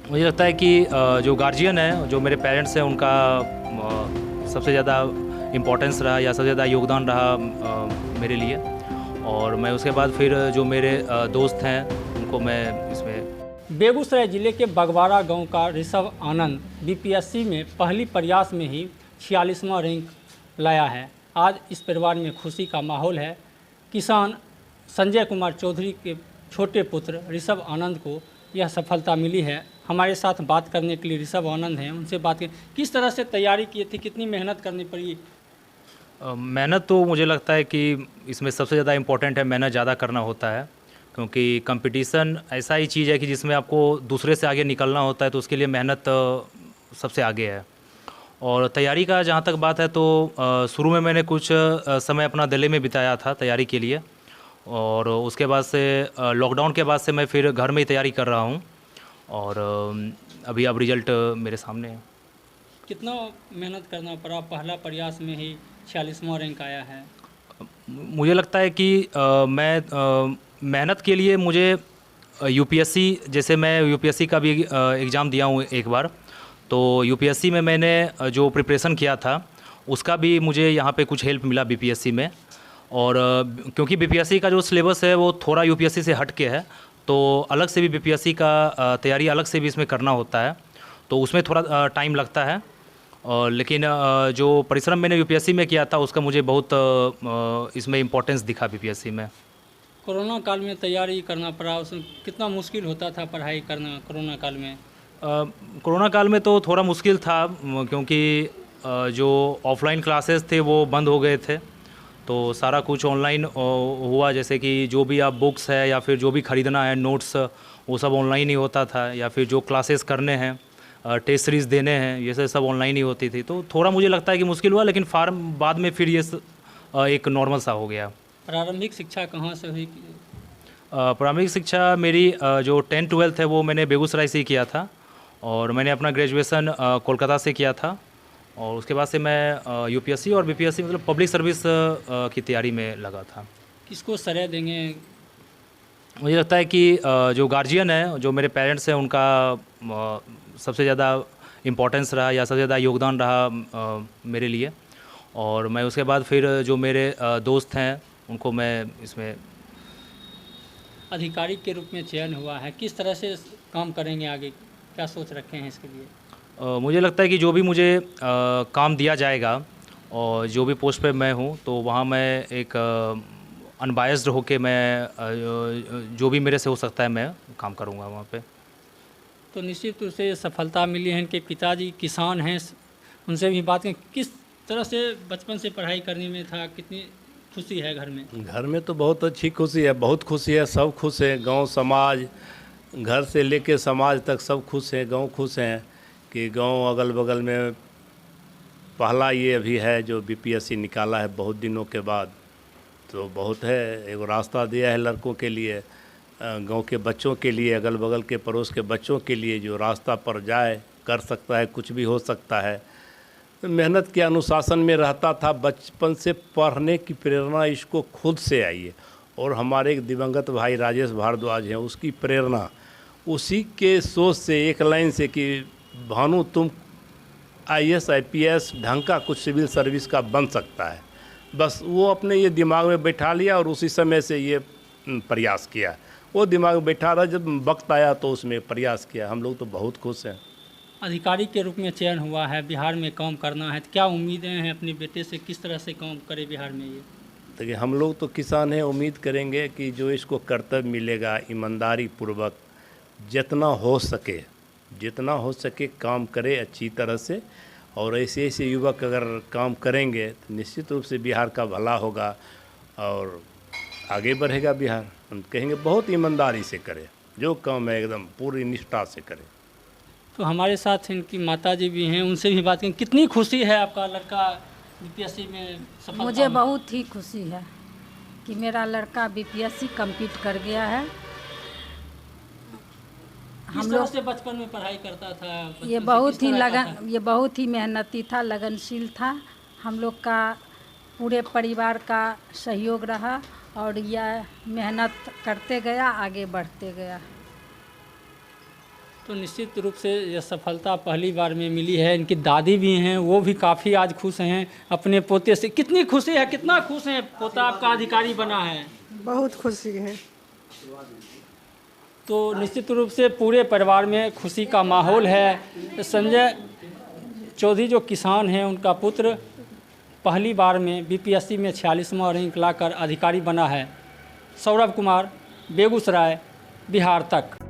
मुझे लगता है कि जो गार्जियन है, जो मेरे पेरेंट्स हैं, उनका सबसे ज़्यादा इम्पोर्टेंस रहा या सबसे ज़्यादा योगदान रहा मेरे लिए। और मैं उसके बाद फिर जो मेरे दोस्त हैं उनको मैं इसमें। बेगूसराय जिले के बगवाड़ा गांव का ऋषभ आनंद बीपीएससी में पहली प्रयास में ही 46वां रैंक लाया है। आज इस परिवार में खुशी का माहौल है। किसान संजय कुमार चौधरी के छोटे पुत्र ऋषभ आनंद को यह सफलता मिली है। हमारे साथ बात करने के लिए ऋषभ आनंद हैं, उनसे बात करें। किस तरह से तैयारी की थी, कितनी मेहनत करनी पड़ी? मेहनत तो मुझे लगता है कि इसमें सबसे ज़्यादा इम्पोर्टेंट है, मेहनत ज़्यादा करना होता है, क्योंकि कंपटीशन ऐसा ही चीज़ है कि जिसमें आपको दूसरे से आगे निकलना होता है, तो उसके लिए मेहनत सबसे आगे है। और तैयारी का जहाँ तक बात है तो शुरू में मैंने कुछ समय अपना दिल्ली में बिताया था तैयारी के लिए, और उसके बाद से लॉकडाउन के बाद से मैं फिर घर में ही तैयारी कर रहा हूँ। और अभी अब रिज़ल्ट मेरे सामने है। कितना मेहनत करना पड़ा? पहला प्रयास में ही 46वां रैंक आया है। मुझे लगता है कि मेहनत के लिए मुझे यूपीएससी, जैसे मैं यूपीएससी का भी एग्ज़ाम दिया हूँ एक बार, तो यूपीएससी में मैंने जो प्रिपरेशन किया था उसका भी मुझे यहाँ पे कुछ हेल्प मिला बीपीएससी में। और क्योंकि बीपीएससी का जो सिलेबस है वो थोड़ा यूपीएससी से हट के है, तो अलग से भी बीपीएससी का तैयारी अलग से भी इसमें करना होता है, तो उसमें थोड़ा टाइम लगता है। और लेकिन जो परिश्रम मैंने यूपीएससी में किया था उसका मुझे बहुत इसमें इम्पोर्टेंस दिखा बीपीएससी में। कोरोना काल में तैयारी करना पड़ा, उसमें कितना मुश्किल होता था पढ़ाई करना कोरोना काल में? कोरोना काल में तो थोड़ा मुश्किल था, क्योंकि जो ऑफलाइन क्लासेस थे वो बंद हो गए थे, तो सारा कुछ ऑनलाइन हुआ। जैसे कि जो भी आप बुक्स है या फिर जो भी ख़रीदना है, नोट्स, वो सब ऑनलाइन ही होता था, या फिर जो क्लासेस करने हैं, टेस्ट सीरीज़ देने हैं, ये सब ऑनलाइन ही होती थी। तो थोड़ा मुझे लगता है कि मुश्किल हुआ, लेकिन फार्म बाद में फिर ये एक नॉर्मल सा हो गया। प्रारंभिक शिक्षा कहाँ से हुई? प्रारंभिक शिक्षा मेरी जो 10-12 है वो मैंने बेगूसराय से ही किया था, और मैंने अपना ग्रेजुएशन कोलकाता से किया था। और उसके बाद से मैं यूपीएससी और बीपीएससी, मतलब पब्लिक सर्विस की तैयारी में लगा था। किसको श्रेय देंगे? मुझे लगता है कि जो गार्जियन है, जो मेरे पेरेंट्स हैं, उनका सबसे ज़्यादा इम्पोर्टेंस रहा या सबसे ज़्यादा योगदान रहा मेरे लिए। और मैं उसके बाद फिर जो मेरे दोस्त हैं उनको मैं इसमें। आधिकारिक के रूप में चयन हुआ है, किस तरह से काम करेंगे आगे, क्या सोच रखे हैं इसके लिए? मुझे लगता है कि जो भी मुझे काम दिया जाएगा और जो भी पोस्ट पे मैं हूँ, तो वहाँ मैं एक अनबायस्ड होके मैं जो भी मेरे से हो सकता है मैं काम करूँगा वहाँ पे। तो निश्चित रूप से सफलता मिली है। इनके पिताजी किसान हैं, उनसे भी बात करें। किस तरह से बचपन से पढ़ाई करने में था, कितनी खुशी है घर में? घर में तो बहुत अच्छी खुशी है, बहुत खुशी है, सब खुश हैं, गांव समाज, घर से लेके समाज तक सब खुश हैं, गांव खुश हैं कि गांव अगल बगल में पहला ये अभी है जो बीपीएससी निकाला है बहुत दिनों के बाद, तो बहुत है, एक रास्ता दिया है लड़कों के लिए, गांव के बच्चों के लिए, अगल बगल के पड़ोस के बच्चों के लिए, जो रास्ता पर जाए कर सकता है, कुछ भी हो सकता है। मेहनत के अनुशासन में रहता था, बचपन से पढ़ने की प्रेरणा इसको खुद से आई है। और हमारे एक दिवंगत भाई राजेश भारद्वाज हैं, उसकी प्रेरणा उसी के सोच से, एक लाइन से कि भानु तुम आईएएस आईपीएस ढंग का कुछ सिविल सर्विस का बन सकता है, बस वो अपने ये दिमाग में बैठा लिया और उसी समय से ये प्रयास किया। वो दिमाग में बैठा रहा, जब वक्त आया तो उसमें प्रयास किया। हम लोग तो बहुत खुश हैं। आधिकारिक के रूप में चयन हुआ है, बिहार में काम करना है, तो क्या उम्मीदें हैं अपने बेटे से, किस तरह से काम करे बिहार में? ये देखिए, हम लोग तो किसान हैं, उम्मीद करेंगे कि जो इसको कर्तव्य मिलेगा, ईमानदारी पूर्वक जितना हो सके काम करे अच्छी तरह से। और ऐसे ऐसे युवक अगर काम करेंगे तो निश्चित रूप से बिहार का भला होगा और आगे बढ़ेगा बिहार। हम कहेंगे बहुत ईमानदारी से करे, जो काम है एकदम पूरी निष्ठा से करे। तो हमारे साथ इनकी माताजी भी हैं, उनसे भी बात करें। कितनी खुशी है आपका लड़का बीपीएससी में सफलता? मुझे बहुत ही खुशी है कि मेरा लड़का बीपीएससी कंप्लीट कर गया है। हम लोग से बचपन में पढ़ाई करता था, ये बहुत ही मेहनती था, लगनशील था। हम लोग का पूरे परिवार का सहयोग रहा और यह मेहनत करते गया, आगे बढ़ते गया। तो निश्चित रूप से यह सफलता पहली बार में मिली है। इनकी दादी भी हैं, वो भी काफ़ी आज खुश हैं अपने पोते से। कितनी खुशी है, कितना खुश हैं, पोता आपका अधिकारी बना है? बहुत खुशी है। तो निश्चित रूप से पूरे परिवार में खुशी का माहौल है। संजय चौधरी जो किसान हैं, उनका पुत्र पहली बार में बीपीएससी में 46वां रैंक लाकर अधिकारी बना है। सौरभ कुमार, बेगूसराय, बिहार तक।